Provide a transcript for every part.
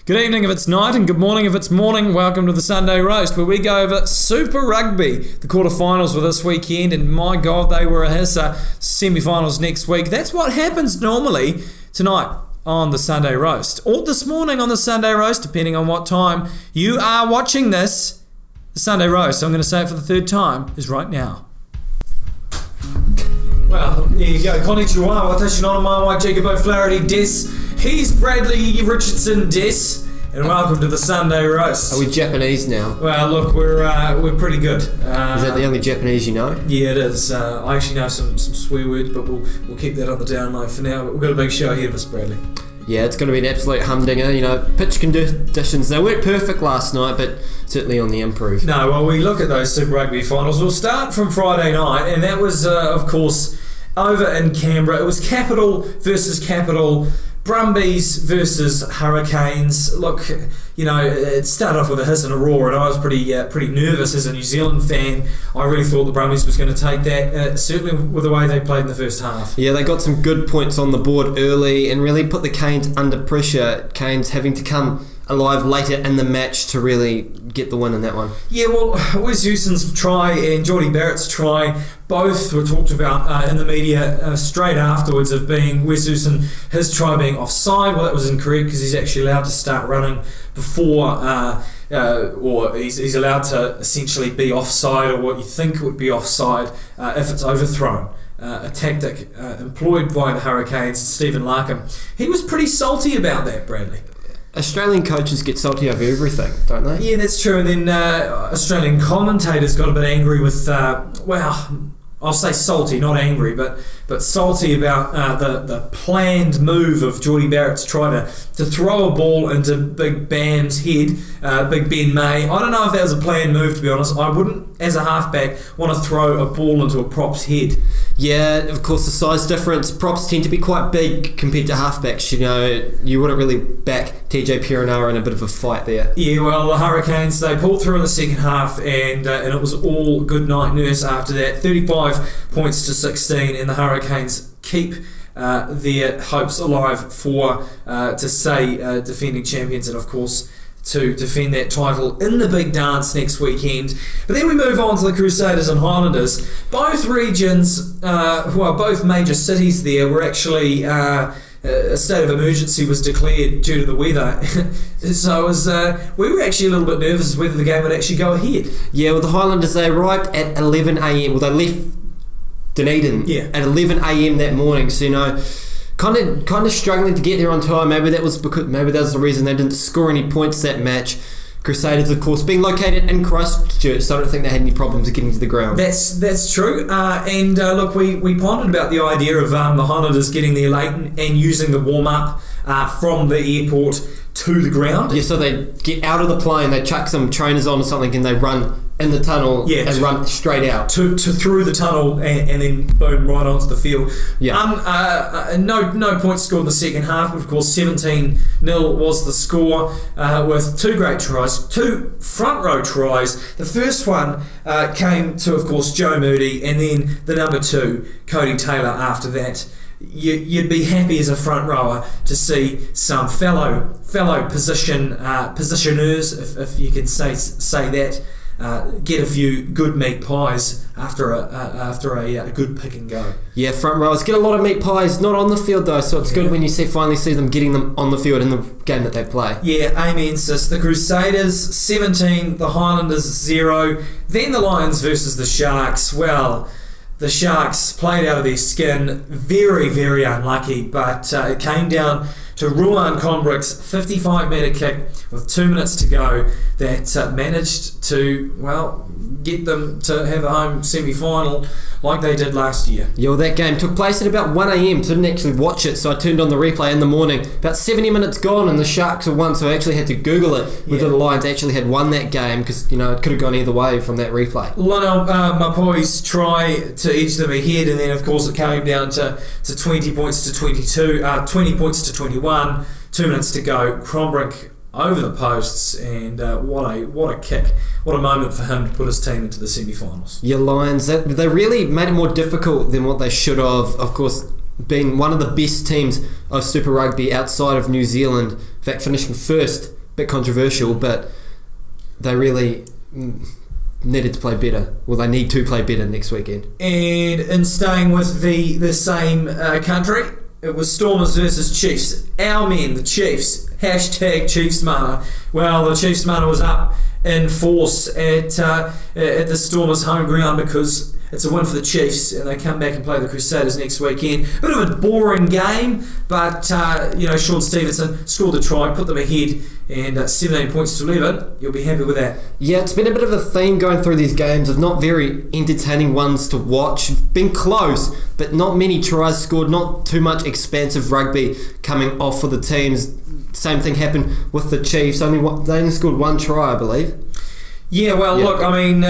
Good evening if it's night and good morning if it's morning. Welcome to the Sunday Roast, where we go over Super Rugby. The quarterfinals were this weekend, and my God, they were a hisser. Semi-finals next week. That's what happens normally tonight on the Sunday Roast, or this morning on the Sunday Roast, depending on what time you are watching this. The Sunday Roast, I'm going to say it for the third time, is right now. Well, there you go. Konnichiwa, watashi no namae wa Jacob O'Flaherty desu. He's Bradley Richardson desu. And welcome to the Sunday Roast. Are we Japanese now? Well, look, we're pretty good. Is that the only Japanese you know? Yeah, it is. I actually know some swear words, but we'll keep that on the down low for now. But we've got a big show ahead of us, Bradley. Yeah, it's going to be an absolute humdinger. You know, pitch conditions, they weren't perfect last night, but certainly on the improve. No, well, we look at those Super Rugby finals. We'll start from Friday night, and that was, of course, over in Canberra. It was Capital versus Capital. Brumbies versus Hurricanes. Look, you know, it started off with a hiss and a roar, and I was pretty nervous as a New Zealand fan. I really thought the Brumbies was going to take that, certainly with the way they played in the first half. Yeah, they got some good points on the board early and really put the Canes under pressure. Canes having to come alive later in the match to really get the win in that one. Yeah, well, Wes Houston's try and Geordie Barrett's try both were talked about in the media straight afterwards of being Wes Houston, his try being offside. Well, that was incorrect because he's actually allowed to start running before, or he's allowed to essentially be offside, or what you think would be offside if it's overthrown. A tactic employed by the Hurricanes, Stephen Larkham. He was pretty salty about that, Bradley. Australian coaches get salty over everything, don't they? Yeah, that's true. And then Australian commentators got a bit angry with, I'll say salty, not angry, but salty about the planned move of Geordie Barrett's trying to throw a ball into Big Bam's head, Big Ben May. I don't know if that was a planned move, to be honest. I wouldn't, as a halfback, want to throw a ball into a prop's head. Yeah, of course, the size difference. Props tend to be quite big compared to halfbacks. You know, you wouldn't really back TJ Perenara in a bit of a fight there. Yeah, well, the Hurricanes, they pulled through in the second half, and it was all good night nurse after that. 35 points to 16, and the Hurricanes keep their hopes alive for to stay defending champions, and of course to defend that title in the big dance next weekend. But then we move on to the Crusaders and Highlanders. Both regions, both major cities there were actually a state of emergency was declared due to the weather. So we were actually a little bit nervous whether the game would actually go ahead. Yeah, well, the Highlanders, they arrived at 11 a.m. Well, they left Dunedin at 11 a.m. that morning, so, you know, kind of struggling to get there on time. Maybe that was the reason they didn't score any points that match. Crusaders, of course, being located in Christchurch, so I don't think they had any problems getting to the ground. That's true. Look, we pondered about the idea of the Highlanders getting there late and using the warm-up from the airport to the ground. Yeah, so they get out of the plane, they chuck some trainers on or something, and they run in the tunnel and run straight out. To through the tunnel and then boom, right onto the field. Yeah. No points scored in the second half, but of course 17-0 was the score with two great tries, two front row tries. The first one came to, of course, Joe Moody, and then the number 2, Cody Taylor, after that. You'd be happy as a front rower to see some fellow positioners, if you can say that, get a few good meat pies after a good pick and go. Yeah, front rowers get a lot of meat pies, not on the field though, so it's good when you finally see them getting them on the field in the game that they play. Yeah, amen, sis. The Crusaders 17, the Highlanders 0, then the Lions versus the Sharks. Well, the Sharks played out of their skin, very, very unlucky, but it came down to Ruan Conbrick's 55-metre kick with 2 minutes to go that managed to, well, get them to have a home semi-final like they did last year. Yeah, well, that game took place at about 1 a.m, so I didn't actually watch it, so I turned on the replay in the morning. About 70 minutes gone and the Sharks had won, so I actually had to Google it whether the Lions actually had won that game, because, you know, it could have gone either way from that replay. Lionel Mapoi's try to edge them ahead, and then of course it came down to 20 points to 22, 20 points to 21, 2 minutes to go. Crombrick over the posts, and what a kick, what a moment for him to put his team into the semi-finals. Yeah, Lions, they really made it more difficult than what they should have. Of course, being one of the best teams of Super Rugby outside of New Zealand, In fact, finishing first, a bit controversial, but they really needed to play better. Well, they need to play better next weekend. And in staying with the same country, it was Stormers versus Chiefs. Our men, the Chiefs. Hashtag Chiefs Mana. Well, the Chiefs Mana was up in force at the Stormers' home ground because it's a win for the Chiefs, and they come back and play the Crusaders next weekend. Bit of a boring game, but Sean Stevenson scored the try, put them ahead, and 17 points to 11. You'll be happy with that. Yeah, it's been a bit of a theme going through these games of not very entertaining ones to watch. Been close, but not many tries scored, not too much expansive rugby coming off for the teams. Same thing happened with the Chiefs. They only scored one try, I believe. Yeah, well, look, I mean,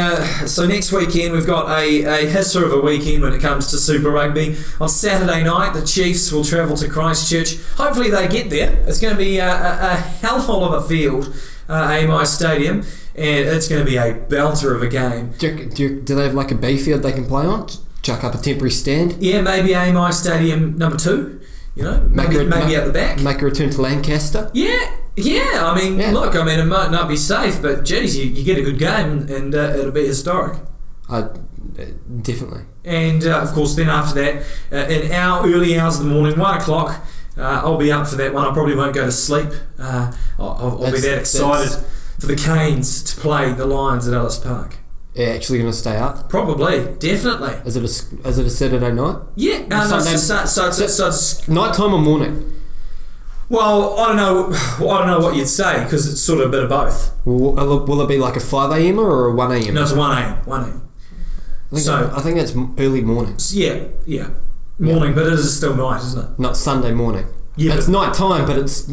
so next weekend we've got a history of a weekend when it comes to Super Rugby. On Saturday night, the Chiefs will travel to Christchurch. Hopefully they get there. It's going to be a hellhole of a field, AMI Stadium, and it's going to be a belter of a game. Do they have like a B field they can play on? Chuck up a temporary stand? Yeah, maybe AMI Stadium number 2. Maybe at the back. Make a return to Lancaster? Yeah, I mean, look, I mean, it might not be safe, but geez, you get a good game and it'll be historic. Definitely. And of course, then after that, in our early hours of the morning, 1 o'clock, I'll be up for that one. I probably won't go to sleep. I'll be that excited for the Canes to play the Lions at Ellis Park. Are you actually going to stay up? Probably, definitely. Is it a Saturday night? Yeah, so it's nighttime or morning? Well, I don't know what you'd say because it's sort of a bit of both. Will it be like a 5 a.m. or a 1 a.m.? No, it's 1 a.m. 1 a.m. I think that's early morning. Yeah, morning, but it is still night, isn't it? Not Sunday morning. Yeah, it's night time, but it's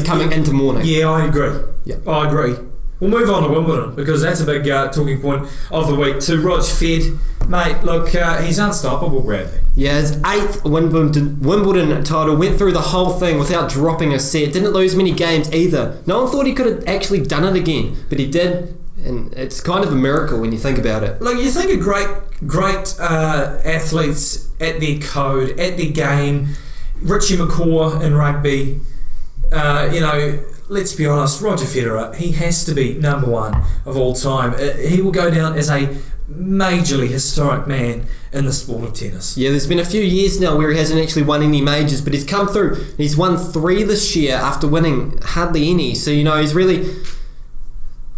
coming into morning. Yeah, I agree. Yeah, I agree. We'll move on to Wimbledon because that's a big talking point of the week too. Rog Fed, mate, look, he's unstoppable, Bradley. Yeah, his 8th Wimbledon title, went through the whole thing without dropping a set, didn't lose many games either. No one thought he could have actually done it again, but he did, and it's kind of a miracle when you think about it. Look, you think of great athletes at their code, at their game, Richie McCaw in rugby, let's be honest, Roger Federer, he has to be number 1 of all time. He will go down as a majorly historic man in the sport of tennis. Yeah, there's been a few years now where he hasn't actually won any majors, but he's come through. He's won 3 this year after winning hardly any. So, he's really...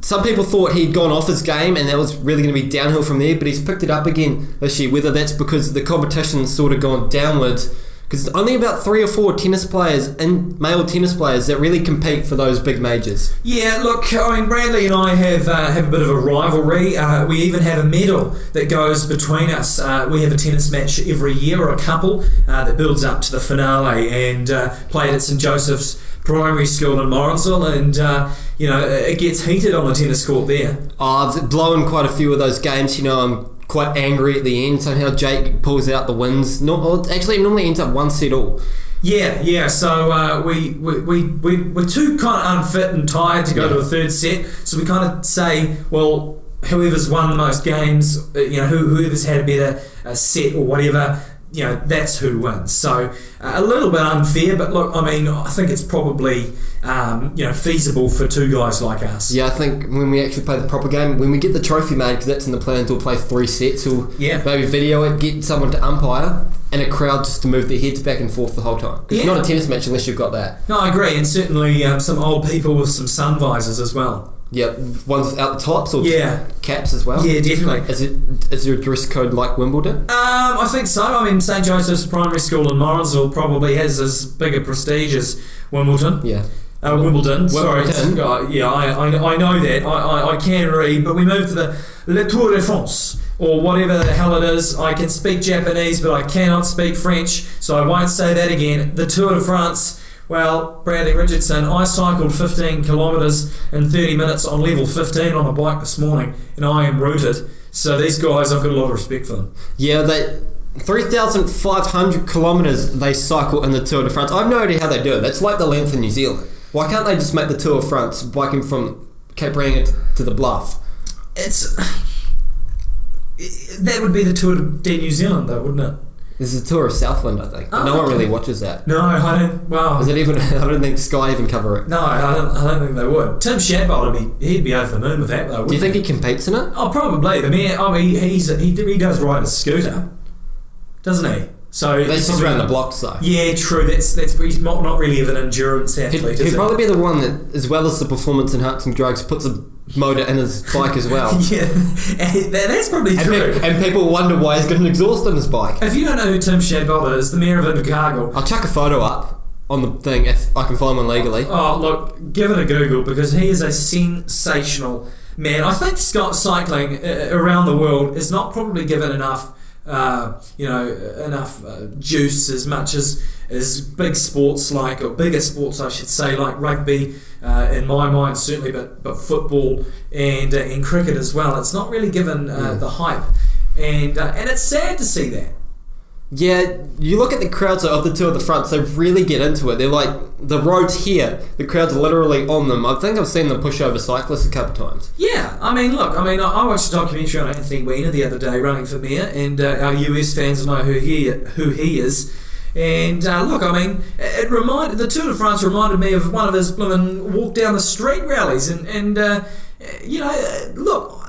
Some people thought he'd gone off his game and that was really going to be downhill from there, but he's picked it up again this year, whether that's because the competition's sort of gone downwards. Because it's only about 3 or 4 male tennis players that really compete for those big majors. Yeah, look, I mean, Bradley and I have a bit of a rivalry. We even have a medal that goes between us. We have a tennis match every year, or a couple, that builds up to the finale, and played at St Joseph's Primary School in Morrinsville, and it gets heated on the tennis court there. I've blown quite a few of those games. I'm quite angry at the end. Somehow Jake pulls out the wins. It normally ends up 1 set all. Yeah. So we're too kind of unfit and tired to go to a third set. So we kind of say, well, whoever's won the most games, whoever's had a better set or whatever, that's who wins. So a little bit unfair, but look, I mean, I think it's probably feasible for 2 guys like us. Yeah, I think when we actually play the proper game, when we get the trophy made, because that's in the plans, we'll play 3 sets, or maybe video it, get someone to umpire, and a crowd just to move their heads back and forth the whole time. It's not a tennis match unless you've got that. No, I agree, and certainly some old people with some sun visors as well. Yeah, ones out the tops or caps as well? Yeah, definitely. Is there a dress code like Wimbledon? I think so. I mean, St Joseph's Primary School in Morrinsville probably has as big a prestige as Wimbledon. Yeah. Wimbledon. Sorry. I know that. I can read, but we moved to the Le Tour de France, or whatever the hell it is. I can speak Japanese, but I cannot speak French, so I won't say that again. The Tour de France. Well, Bradley Richardson, I cycled 15 kilometres in 30 minutes on level 15 on a bike this morning, and I am rooted. So these guys, I've got a lot of respect for them. Yeah, 3,500 kilometres they cycle in the Tour de France. I've no idea how they do it. That's like the length of New Zealand. Why can't they just make the Tour de France biking from Cape Reinga to the Bluff? That would be the Tour de New Zealand, though, wouldn't it? There's a tour of Southland, I think. But no one really watches that. No, I don't. Well, is it even? I don't think Sky even cover it. No, I don't think they would. Tim Shadbolt he'd be over the moon with that, though. Do you think he competes in it? Oh, probably. The man. I mean, he does ride a scooter, doesn't he? So that's just around the blocks, though. Yeah, true. That's he's not really of an endurance athlete. He'd probably be the one that, as well as the performance enhancing drugs, puts a motor in his bike as well. Yeah, that's probably true. And people wonder why he's got an exhaust on his bike. If you don't know who Tim Shadbolt is, the mayor of Invercargill. I'll chuck a photo up on the thing if I can find one legally. Oh, look, give it a Google because he is a sensational man. I think cycling around the world is not probably given enough. Enough juice as much as big sports or bigger sports I should say, like rugby in my mind certainly, but football and cricket as well. It's not really given the hype, and it's sad to see that. Yeah, you look at the crowds of the two at the front, they really get into it. They're like, the road's here, the crowd's literally on them. I think I've seen them push over cyclists a couple of times. Yeah, I I watched a documentary on Anthony Weiner the other day running for mayor, and our US fans know who he is. And it reminded, the Tour de France reminded me of one of his blooming walk down the street rallies, and look,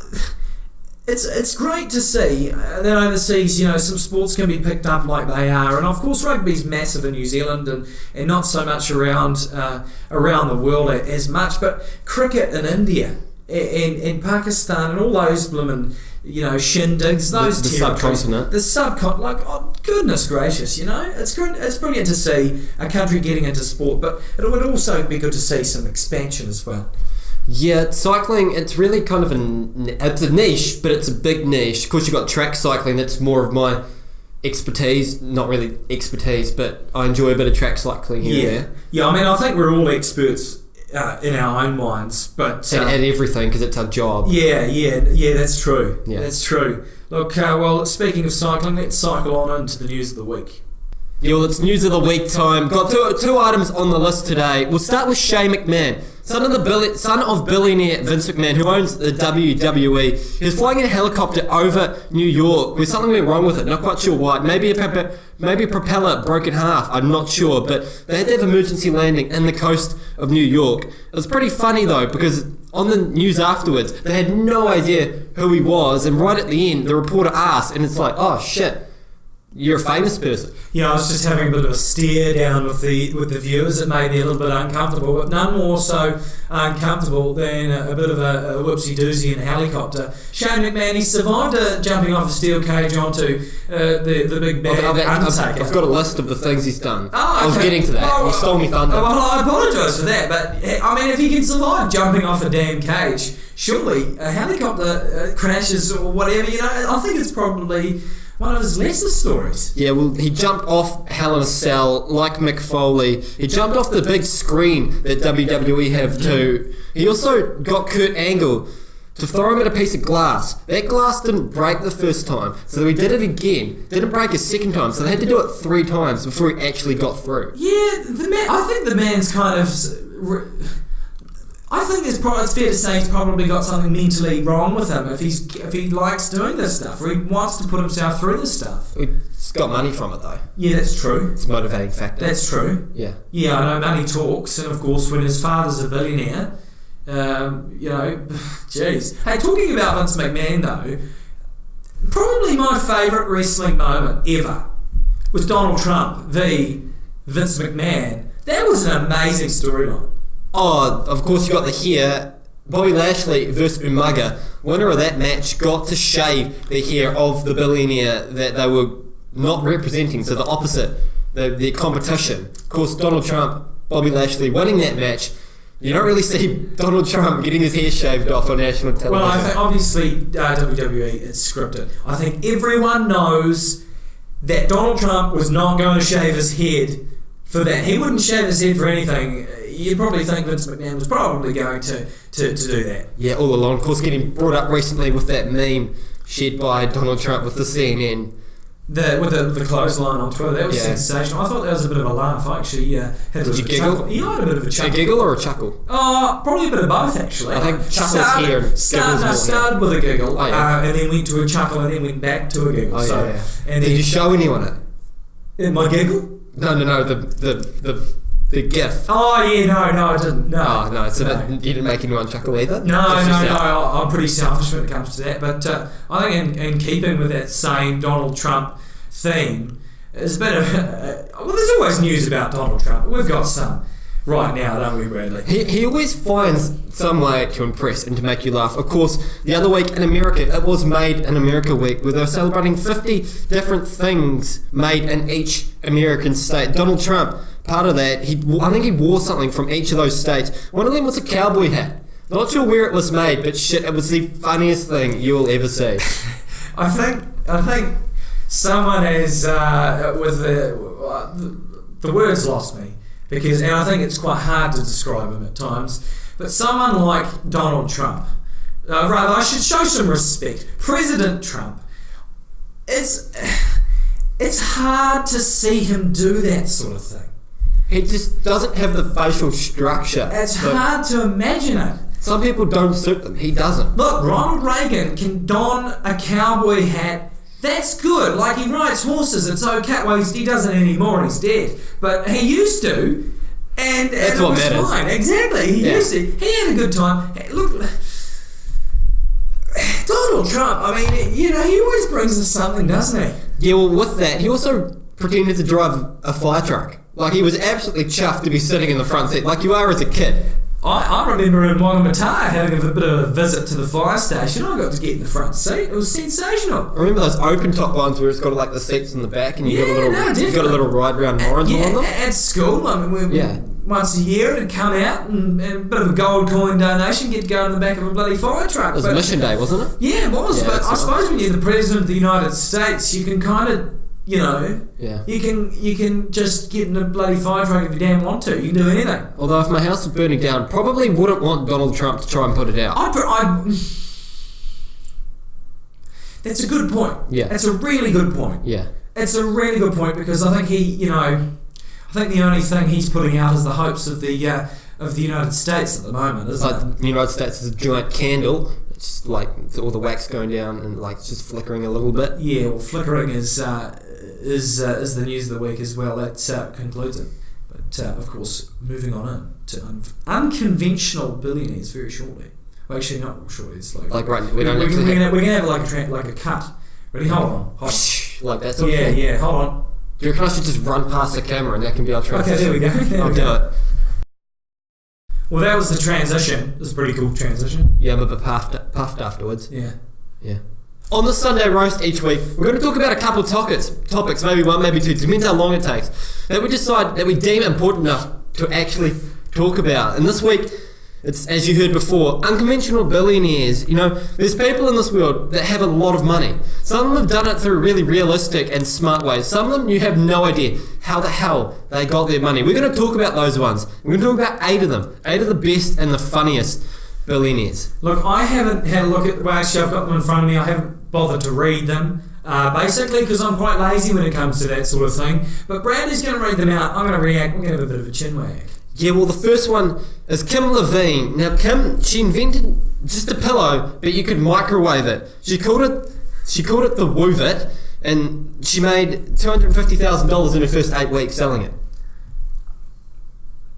It's great to see that overseas, some sports can be picked up like they are, and of course rugby's massive in New Zealand and not so much around the world as much, but cricket in India and Pakistan and all those blooming shindigs, those the subcontinent, oh goodness gracious, it's brilliant to see a country getting into sport, but it would also be good to see some expansion as well. Yeah, cycling, it's really kind of it's a niche, but it's a big niche. Of course, you've got track cycling, that's more of my expertise. Not really expertise, but I enjoy a bit of track cycling here and there. Yeah, I think we're all experts in our own minds, but at everything, because it's our job. Yeah, that's true. Yeah. That's true. Look, well, speaking of cycling, let's cycle on into the news of the week. Yeah, well, it's news of the week time. Got two items on the list today. We'll start with Shane McMahon, son of billionaire Vince McMahon, who owns the WWE. He was flying in a helicopter over New York where something went wrong with it. Not quite sure why. Maybe a propeller broke in half. I'm not sure, but they had to have emergency landing in the coast of New York. It was pretty funny though, because on the news afterwards, they had no idea who he was, and right at the end, the reporter asked, and it's like, oh shit, you're a famous person. Yeah, I was just having a bit of a stare down with the viewers. It made me a little bit uncomfortable, but none more so uncomfortable than a bit of a whoopsie-doozy in a helicopter. Shane McMahon, he survived jumping off a steel cage onto the big bad Undertaker. I've got a list of the things he's done. Oh, okay. I was getting to that. You stole me thunder. Well, I apologise for that, but if he can survive jumping off a damn cage, surely a helicopter crashes or whatever, I think it's probably one of his lesser stories. Yeah, well, he jumped off Hell in a Cell like Mick Foley. He jumped off the big screen that WWE have too. He also got Kurt Angle to throw him at a piece of glass. That glass didn't break the first time, so he did it again. Didn't break a second time, so they had to do it 3 times before he actually got through. Yeah, I think the man's kind of... I think it's fair to say he's probably got something mentally wrong with him if he likes doing this stuff, or he wants to put himself through this stuff. He's got money from it though. Yeah, that's true. It's a motivating factor. That's true. Yeah. Yeah, I know money talks, and of course when his father's a billionaire, jeez. Hey, talking about Vince McMahon though, probably my favourite wrestling moment ever was Donald Trump v. Vince McMahon. That was an amazing storyline. Oh, of course you got the hair. Bobby Lashley versus Umaga. Winner of that match got to shave the hair of the billionaire that they were not representing, so the opposite, the competition. Of course, Donald Trump, Bobby Lashley winning that match. You don't really see Donald Trump getting his hair shaved off on national television. Well, I think obviously WWE, it's scripted. I think everyone knows that Donald Trump was not going to shave his head for that. He wouldn't shave his head for anything. You'd probably think Vince McMahon was probably going to do that. Yeah, all along. Of course, getting brought up recently with that meme shared by Donald Trump with the CNN. With the clothesline on Twitter, that was sensational. I thought that was a bit of a laugh. I actually had a bit of a chuckle. Yeah, I had a bit of a chuckle. A giggle or a chuckle? Probably a bit of both, actually. I think chuckle's here and giggle's more. Started with a giggle, and then went to a chuckle, and then went back to a giggle. And did you show anyone it? In my giggle? No, the GIF. Oh yeah, no, I didn't. No, oh no, so no. You didn't make anyone chuckle either. No. I'm pretty selfish when it comes to that. But I think in keeping with that same Donald Trump theme, it's a bit of well, there's always news about Donald Trump. We've got some right now, don't we, Bradley? He always finds some way to impress and to make you laugh. Of course, the other week in America, it was Made in America week, where they were celebrating 50 different things made in each American state. Donald Trump, part of that, I think he wore something from each of those states. One of them was a cowboy hat. Not sure where it was made, but shit, it was the funniest thing you'll ever see. I think someone is with the words lost me. And I think it's quite hard to describe him at times, but someone like Donald Trump, rather I should show some respect, President Trump, it's hard to see him do that sort of thing. He just doesn't have the facial structure. It's hard to imagine it. Some people don't suit them, he doesn't. Look, Ronald Reagan can don a cowboy hat. That's good. Like, he rides horses. It's okay. Well, he doesn't anymore. He's dead. But he used to, and that's it what was matters. Fine. Exactly. He used to. He had a good time. Look, Donald Trump. I mean, he always brings us something, doesn't he? Yeah. Well, with that, he also pretended to drive a fire truck. Like, he was absolutely chuffed to be sitting in the front seat, like you are as a kid. I remember in Wangamataa having a bit of a visit to the fire station. I got to get in the front seat. It was sensational. I remember those open top ones where it's got like the seats in the back and you got a little ride round orange on them. At school, I mean, once a year it'd come out and a bit of a gold coin donation, get to go in the back of a bloody fire truck. It was Mission Day, wasn't it? Yeah, it was. But I suppose when you're the President of the United States, you can kind of, you can just get in a bloody fire truck if you damn want to. You can do anything. Although if my house was burning down, probably wouldn't want Donald Trump to try and put it out. That's a good point. Yeah. That's a really good point. Yeah. It's a really good point because I think I think the only thing he's putting out is the hopes of the United States at the moment, isn't it? The United States is a giant candle. It's like all the wax going down and like just flickering a little bit. Yeah, well, flickering is the news of the week as well. That concludes it. But of course, moving on to Unconventional Billionaires very shortly. Well, actually, not shortly. It's like right. We're gonna have like a cut. Ready? Hold on. Like that sort of thing. Yeah. Hold on. Do you reckon I should just run past the camera and that can be our transition? Okay, there we go. I'll do it. Well, that was the transition. It was a pretty cool transition. Yeah, I'm a bit puffed afterwards. Yeah. On the Sunday roast each week, we're going to talk about a couple of topics, maybe one, maybe two, depends how long it takes, that we decide that we deem important enough to actually talk about. And this week, it's, as you heard before, unconventional billionaires. There's people in this world that have a lot of money. Some of them have done it through really realistic and smart ways. Some of them you have no idea how the hell they got their money. We're going to talk about those ones. We're going to talk about 8 of them. 8 of the best and the funniest billionaires. Look, I haven't had a look at... Well, actually, I've got them in front of me. I haven't bothered to read them, basically because I'm quite lazy when it comes to that sort of thing. But Bradley's going to read them out. I'm going to react. We're going to have a bit of a chin wag. Yeah, well, the first one is Kim Levine. Now, Kim, she invented just a pillow, but you could microwave it. She called it the Woovit, and she made $250,000 in her first 8 weeks selling it.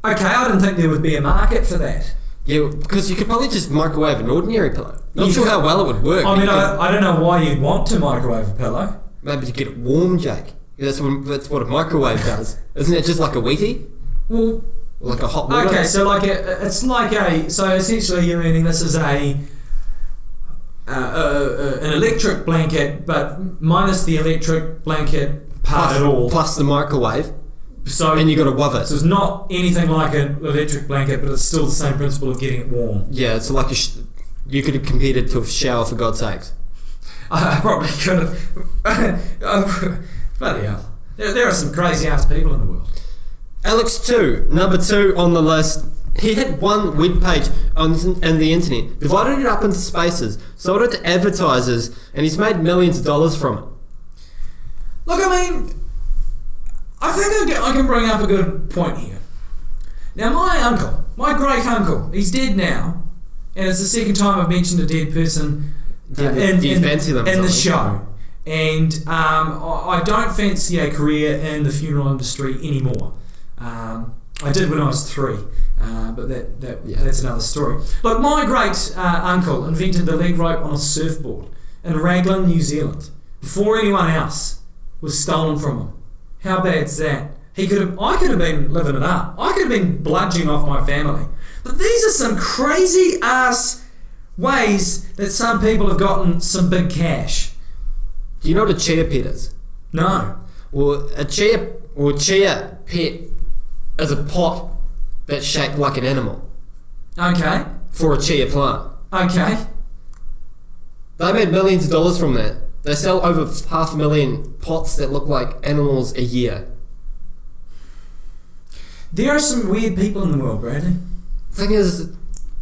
Okay, I didn't think there would be a market for that. Yeah, because you could probably just microwave an ordinary pillow. Not sure how well it would work. I mean, I don't know why you'd want to microwave a pillow. Maybe to get it warm, Jake. That's what a microwave does. Isn't it just like a Wheatie? Well... Like a hot water? Okay, so so essentially you're meaning this is an electric blanket, but minus the electric blanket part at all. Plus the microwave. So and you got to wove it. So it's not anything like an electric blanket, but it's still the same principle of getting it warm. Yeah, it's like you could have compared it to a shower, for God's sakes. I probably could have. Bloody hell. There are some crazy ass people in the world. Alex 2, number 2 on the list. He had one web page on the internet, divided it up into spaces, sold it to advertisers, and he's made millions of dollars from it. Look, I mean, I think I can bring up a good point here. Now, my great uncle, he's dead now, and it's the second time I've mentioned a dead person do you fancy them in the show. And I don't fancy a career in the funeral industry anymore. I did when I was 3, but that's another story. Look, my great uncle invented the leg rope on a surfboard in Raglan, New Zealand, before anyone else was stolen from him. How bad's that? I could have been living it up. I could have been bludgeoning off my family. But these are some crazy ass ways that some people have gotten some big cash. Do you know what a chia pet is? No. Well, a chia pet is a pot that's shaped like an animal. Okay. For a chia plant. Okay. They made millions of dollars from that. They sell over 500,000 pots that look like animals a year. There are some weird people in the world, Bradley. Thing is,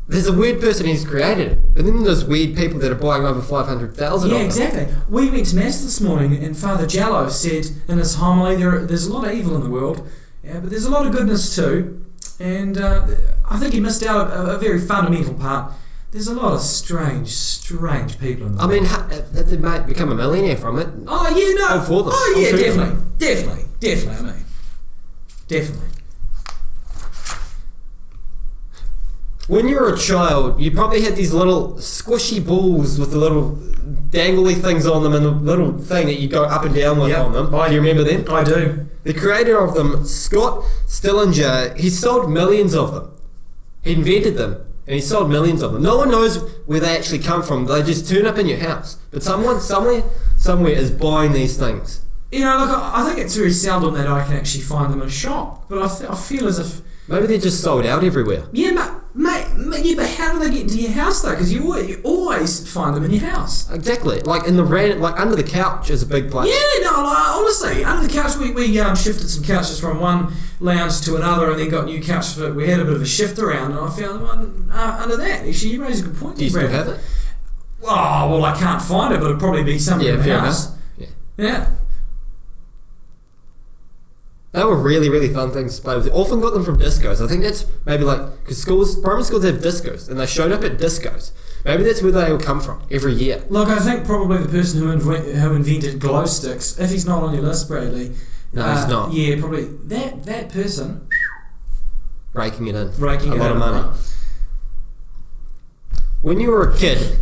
there's a weird person who's created it, and then there's weird people that are buying over 500,000 Yeah, of them. exactly. We went to Mass this morning, and Father Jallo said in his homily, there's a lot of evil in the world, but there's a lot of goodness too. And I think he missed out a very fundamental part. There's a lot of strange people in the world. I mean, they might become a millionaire from it. Oh, yeah, no. All for them. Oh, yeah, definitely, I mean. Definitely. When you were a child, you probably had these little squishy balls with the little dangly things on them and the little thing that you go up and down with on them. Do you remember them? I do. The creator of them, Scott Stillinger, he sold millions of them. He invented them and he sold millions of them. No one knows where they actually come from. They just turn up in your house. But someone somewhere is buying these things. You know, look, I think it's very seldom that I can actually find them in a shop. But I feel as if... Maybe they're just sold out everywhere. Yeah, but how do they get into your house though? Because you always find them in your house. Exactly, like in the under the couch is a big place. Yeah, no, honestly, under the couch we shifted some couches from one lounge to another, and then got new couches. We had a bit of a shift around, and I found them under that. Actually, you raised a good point. Do you still have it? Oh well, I can't find it, but it'll probably be somewhere in the house. Yeah. They were really, really fun things to play with. Often got them from discos. I think that's maybe because primary schools have discos, and they showed up at discos. Maybe that's where they all come from every year. Look, I think probably the person who invented glow sticks, if he's not on your list, Bradley. No, he's not. Yeah, probably that person. Raking it in. A lot of money. When you were a kid,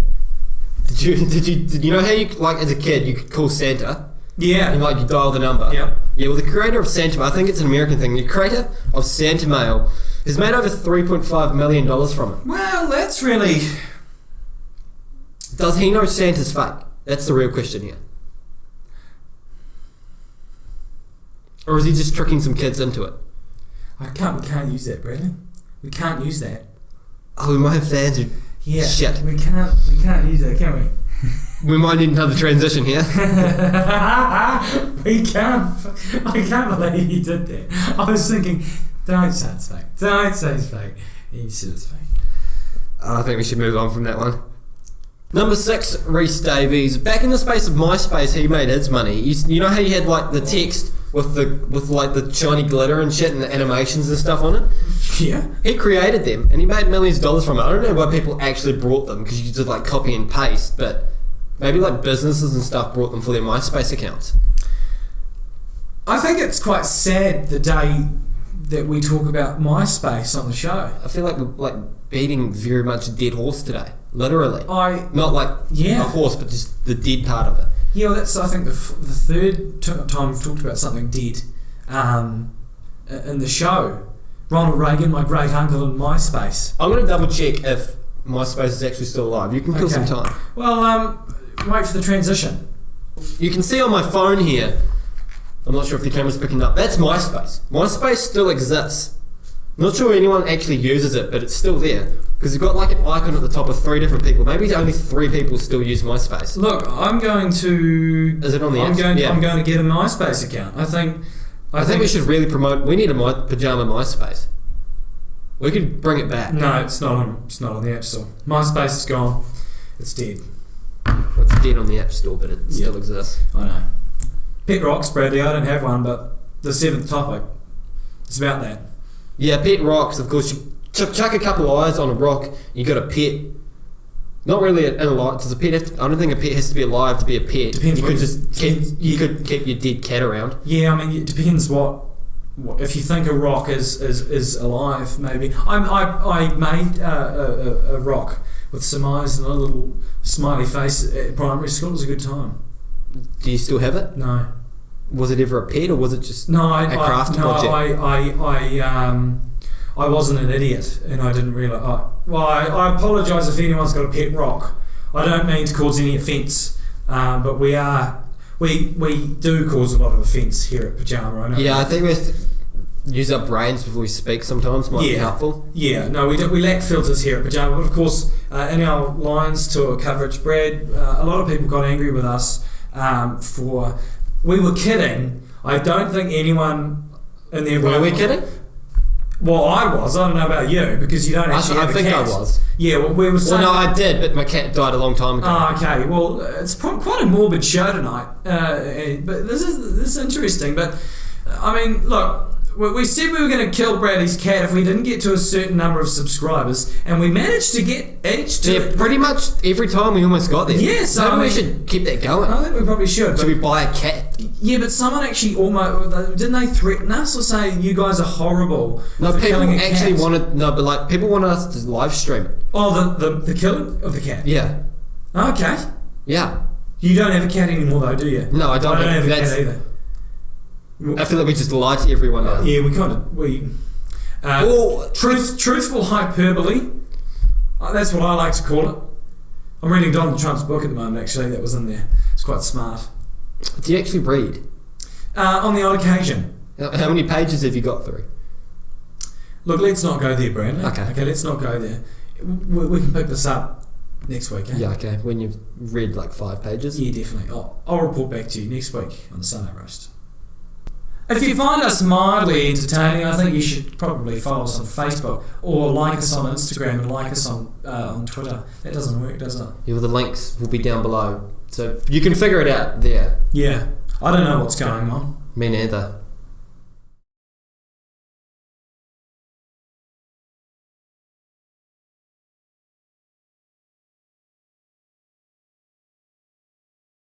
did you know how you, as a kid, you could call Santa? Yeah. And you dial the number. Yeah. Yeah, well, the creator of Santa, I think it's an American thing, the creator of Santa Mail has made over $3.5 million from it. Well, that's really... Does he know Santa's fake? That's the real question here. Or is he just tricking some kids into it? We can't use that, Bradley. We can't use that. Oh, we might have fans who... Yeah. Shit. We can't use that, can we? We might need another transition here. We can't. I can't believe you did that. I was thinking, don't say it's fake. Don't say it's fake. You said it's fake. I think we should move on from that one. Number 6, Rhys Davies. Back in the space of MySpace, he made his money. You know how you had the text with the shiny glitter and shit and the animations and stuff on it? Yeah. He created them and he made millions of dollars from it. I don't know why people actually brought them, because you could just copy and paste, but maybe businesses and stuff brought them for their MySpace accounts. I think it's quite sad the day that we talk about MySpace on the show. I feel like we're beating very much a dead horse today. Literally. Not a horse, but just the dead part of it. Yeah, well, that's, I think, the third time we've talked about something dead in the show. Ronald Reagan, my great uncle, in MySpace. I'm going to double check if MySpace is actually still alive. You can kill some time. Well, wait for the transition. You can see on my phone here, I'm not sure if the camera's picking up, that's MySpace. MySpace still exists. Not sure anyone actually uses it, but it's still there. Because you've got an icon at the top of 3 different people. Maybe only 3 people still use MySpace. Look, I'm going to... Is it on the I'm going to get a MySpace account. I think we should really promote... We need a PYJAMA MySpace. We could bring it back. No, it's not on the App Store. MySpace is gone. It's dead. Well, it's dead on the App Store, but it still exists. I know. Pet rocks, Bradley. I don't have one, but the 7th topic, it's about that. Yeah, pet rocks. Of course, you chuck a couple of eyes on a rock, you got a pet. Not really in a lot. Does a pet have to, I don't think a pet has to be alive to be a pet. Depends. You could keep your dead cat around. Yeah, I mean, it depends what if you think a rock is alive. Maybe I made a rock with some eyes and a little smiley face at primary school. It was a good time. Do you still have it? No. Was it ever a pet or was it just a craft project? I wasn't an idiot and I didn't realise. I apologise if anyone's got a pet rock. I don't mean to cause any offence, but we do cause a lot of offence here at PYJAMA. I know. Yeah, I think we use our brains before we speak sometimes might be helpful. Yeah, no, we lack filters here at PYJAMA, but of course in our Lions tour coverage, Brad, a lot of people got angry with us for... We were kidding. I don't think anyone in there... Were we kidding? Well, I was. I don't know about you because you don't actually have a cat. I think I was. Yeah, well, we were saying... Well, no, I did, but my cat died a long time ago. Oh, okay. Well, it's quite a morbid show tonight. But this is interesting. But, I mean, look... We said we were going to kill Bradley's cat if we didn't get to a certain number of subscribers, and we managed to get each to... Yeah, pretty much every time we almost got there. Yeah, so... Maybe we should keep that going. I think we probably should. Should we buy a cat? Yeah, but someone actually almost... Didn't they threaten us or say, you guys are horrible No, for people killing a actually cat? wanted... No, but like, people wanted us to live stream it. Oh, the killing of the cat? Yeah. Okay. Yeah. You don't have a cat anymore though, do you? No, I don't have a cat either. I feel like we just lied to everyone now. Yeah, we kind of... truthful hyperbole. That's what I like to call it. I'm reading Donald Trump's book at the moment, actually. That was in there. It's quite smart. Do you actually read? On the odd occasion. How many pages have you got through? Look, let's not go there, Brandon. Okay, let's not go there. We can pick this up next week, eh? Yeah, okay. When you've read like 5 pages? Yeah, definitely. I'll report back to you next week on the Sunday Roast. If you find us mildly entertaining, I think you should probably follow us on Facebook or like us on Instagram and like us on Twitter. That doesn't work, does it? Yeah, well, the links will be down below. So you can figure it out there. Yeah. I don't know what's going on. Me neither.